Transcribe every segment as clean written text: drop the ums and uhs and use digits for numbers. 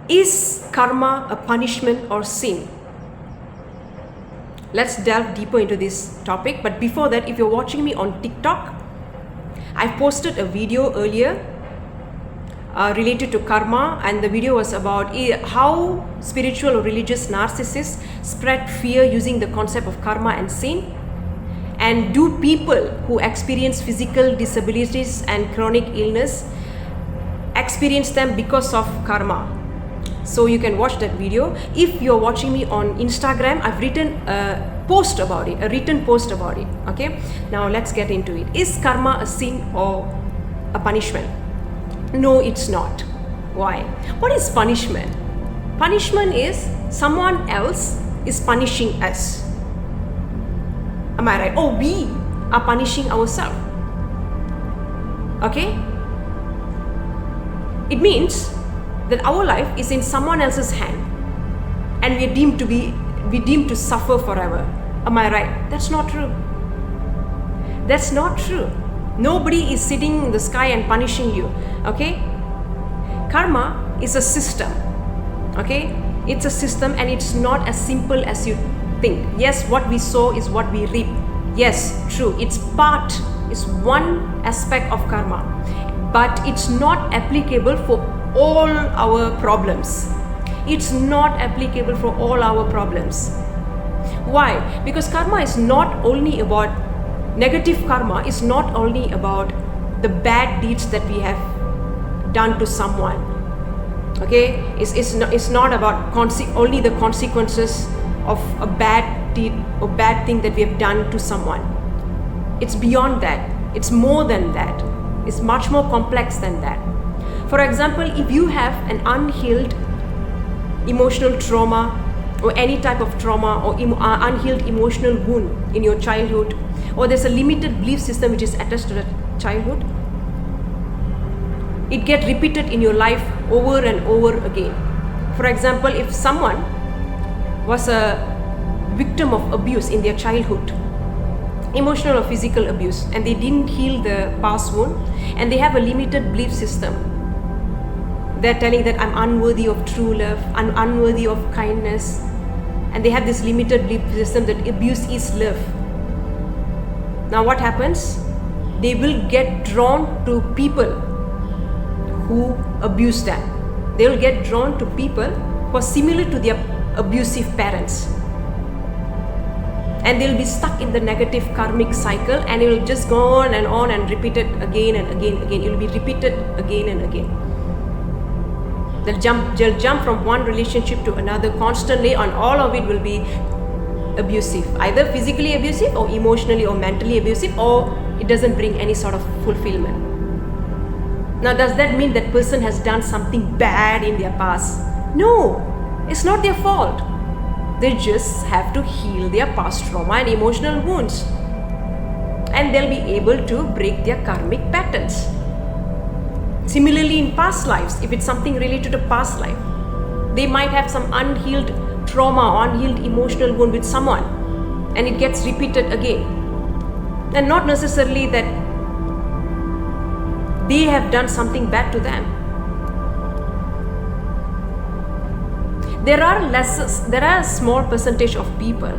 Is karma a punishment or sin? Let's delve deeper into this topic. But before that, if you're watching me on TikTok, I posted a video earlier related to karma, and the video was about how spiritual or religious narcissists spread fear using the concept of karma and sin. And do people who experience physical disabilities and chronic illness experience them because of karma? So you can watch that video. If you're watching me on Instagram, I've written a post about it, a written post about it. Okay, now let's get into it. Is karma a sin or a punishment? No, it's not. Why? What is punishment? Punishment is someone else is punishing us. Am I right? Or we are punishing ourselves. Okay? It means that our life is in someone else's hand and we are deemed to suffer forever. Am I right? That's not true. That's not true. Nobody is sitting in the sky and punishing you. Okay? Karma is a system. Okay? It's a system, and it's not as simple as you think. Yes, what we sow is what we reap. Yes, true. It's one aspect of karma, but it's not applicable for all our problems. It's not applicable for all our problems. Why? Because karma is not only about negative karma, is not only about the bad deeds that we have done to someone. Okay? It's not about only the consequences of a bad deed or bad thing that we have done to someone. It's beyond that. It's more than that. It's much more complex than that. For example, if you have an unhealed emotional trauma or any type of trauma or unhealed emotional wound in your childhood, or there's a limited belief system which is attached to that childhood, it gets repeated in your life over and over again. For example, if someone was a victim of abuse in their childhood, emotional or physical abuse, and they didn't heal the past wound, and they have a limited belief system, they're telling that I'm unworthy of true love, I'm unworthy of kindness, and they have this limited belief system that abuse is love. Now what happens? They will get drawn to people who abuse them. They will get drawn to people who are similar to their abusive parents, and they'll be stuck in the negative karmic cycle, and it will just go on and repeat it again and again and again. It will be repeated again and again. They'll jump from one relationship to another constantly, and all of it will be abusive, either physically abusive or emotionally or mentally abusive, or it doesn't bring any sort of fulfillment. Now, does that mean that person has done something bad in their past? No, it's not their fault. They just have to heal their past trauma and emotional wounds, and they'll be able to break their karmic patterns. Similarly, in past lives, if it's something related to past life, they might have some unhealed trauma, unhealed emotional wound with someone, and it gets repeated again. And not necessarily that they have done something bad to them. There are a small percentage of people,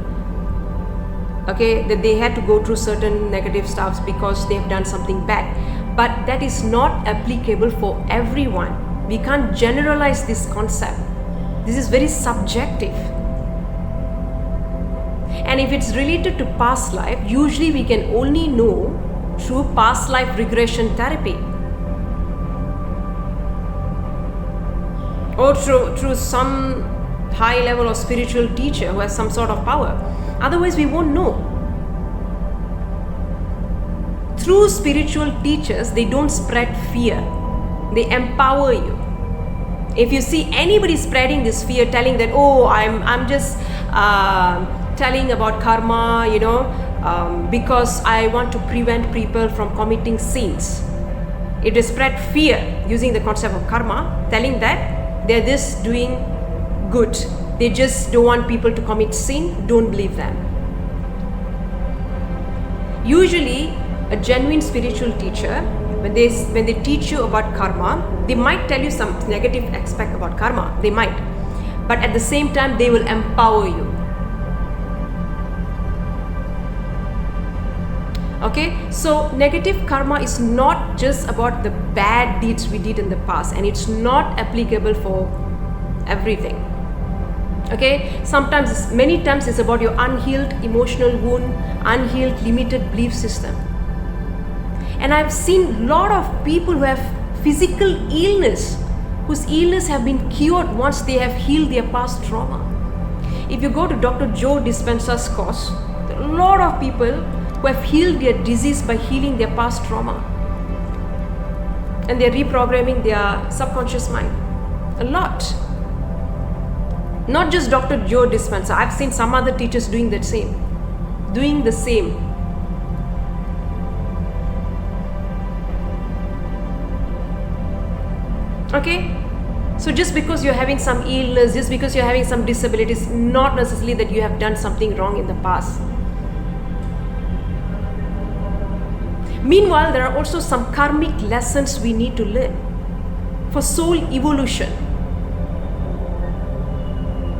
okay, that they had to go through certain negative stuffs because they have done something bad. But that is not applicable for everyone. We can't generalize this concept. This is very subjective. And if it's related to past life, usually we can only know through past life regression therapy, or through some high level or spiritual teacher who has some sort of power. Otherwise, we won't know. Through spiritual teachers, they don't spread fear. They empower you. If you see anybody spreading this fear, telling that, oh, I'm just telling about karma, because I want to prevent people from committing sins. It is spread fear using the concept of karma, telling that they're just doing good. They just don't want people to commit sin. Don't believe them. Usually, a genuine spiritual teacher when they teach you about karma, they might tell you some negative aspect about karma. They might. But at the same time, they will empower you. Okay, so negative karma is not just about the bad deeds we did in the past, and it's not applicable for everything. Okay, many times it's about your unhealed emotional wound, unhealed limited belief system. And I've seen a lot of people who have physical illness, whose illness have been cured once they have healed their past trauma. If you go to Dr. Joe Dispenza's course, there are a lot of people who have healed their disease by healing their past trauma. And they're reprogramming their subconscious mind. A lot. Not just Dr. Joe Dispenza. I've seen some other teachers doing the same. Okay? So just because you're having some illness, just because you're having some disabilities, not necessarily that you have done something wrong in the past. Meanwhile, there are also some karmic lessons we need to learn for soul evolution.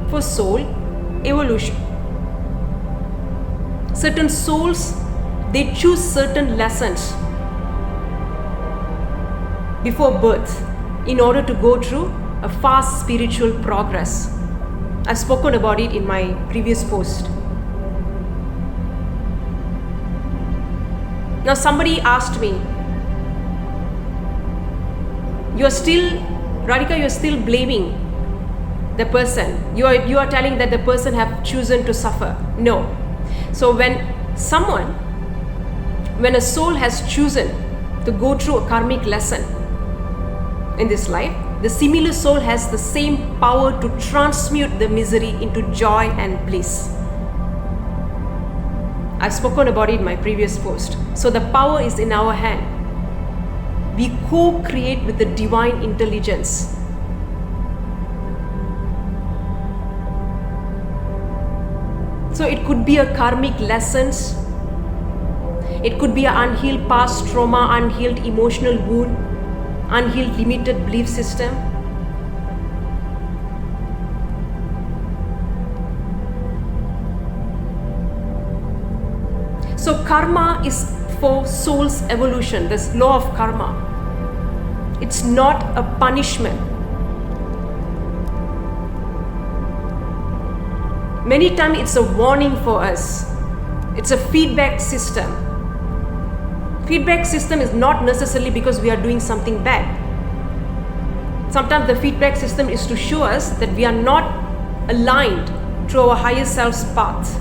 For soul evolution. Certain souls, they choose certain lessons before birth in order to go through a fast spiritual progress. I've spoken about it in my previous post. Now somebody asked me, Radhika, you're still blaming the person. You are telling that the person have chosen to suffer. No. So when a soul has chosen to go through a karmic lesson in this life, the similar soul has the same power to transmute the misery into joy and bliss. I've spoken about it in my previous post. So the power is in our hand. We co-create with the divine intelligence. So it could be a karmic lessons. It could be an unhealed past trauma, unhealed emotional wound, unhealed limited belief system. So karma is for soul's evolution, this law of karma. It's not a punishment. Many times it's a warning for us. It's a feedback system. Feedback system is not necessarily because we are doing something bad. Sometimes the feedback system is to show us that we are not aligned to our higher self's path.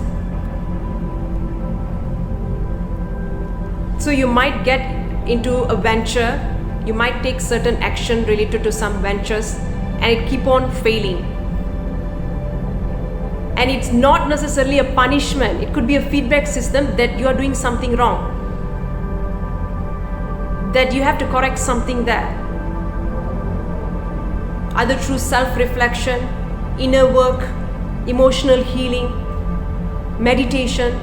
So you might get into a venture, you might take certain action related to some ventures, and it keep on failing. And it's not necessarily a punishment. It could be a feedback system that you are doing something wrong, that you have to correct something there, either through self-reflection, inner work, emotional healing, meditation,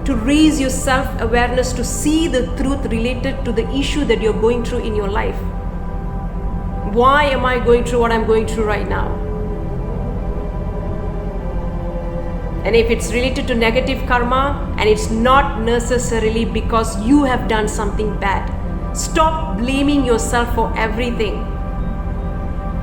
to raise your self-awareness, to see the truth related to the issue that you're going through in your life. Why am I going through what I'm going through right now? And if it's related to negative karma, and it's not necessarily because you have done something bad, stop blaming yourself for everything.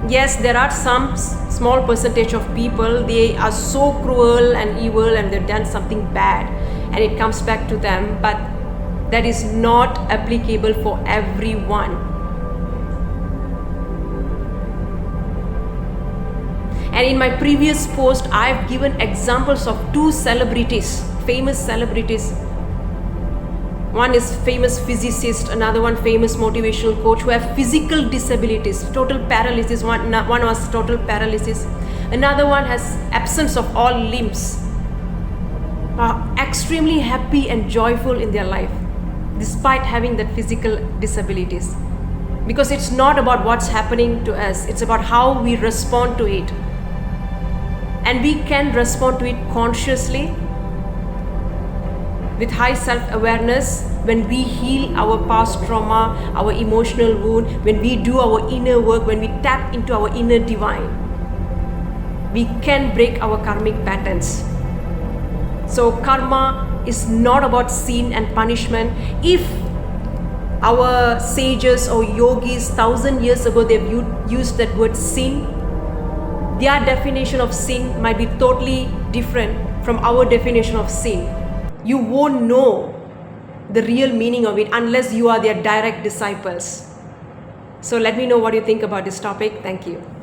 Yes, there are some small percentage of people, they are so cruel and evil and they've done something bad and it comes back to them, but that is not applicable for everyone. And in my previous post, I've given examples of two celebrities, famous celebrities. One is famous physicist, another one famous motivational coach who have physical disabilities, total paralysis. One was total paralysis. Another one has absence of all limbs. Are extremely happy and joyful in their life despite having that physical disabilities. Because it's not about what's happening to us, it's about how we respond to it. And we can respond to it consciously. with high self-awareness, when we heal our past trauma, our emotional wound, when we do our inner work, when we tap into our inner divine, we can break our karmic patterns. So karma is not about sin and punishment. If our sages or yogis 1,000 years ago they've used that word sin, their definition of sin might be totally different from our definition of sin. You won't know the real meaning of it unless you are their direct disciples. So let me know what you think about this topic. Thank you.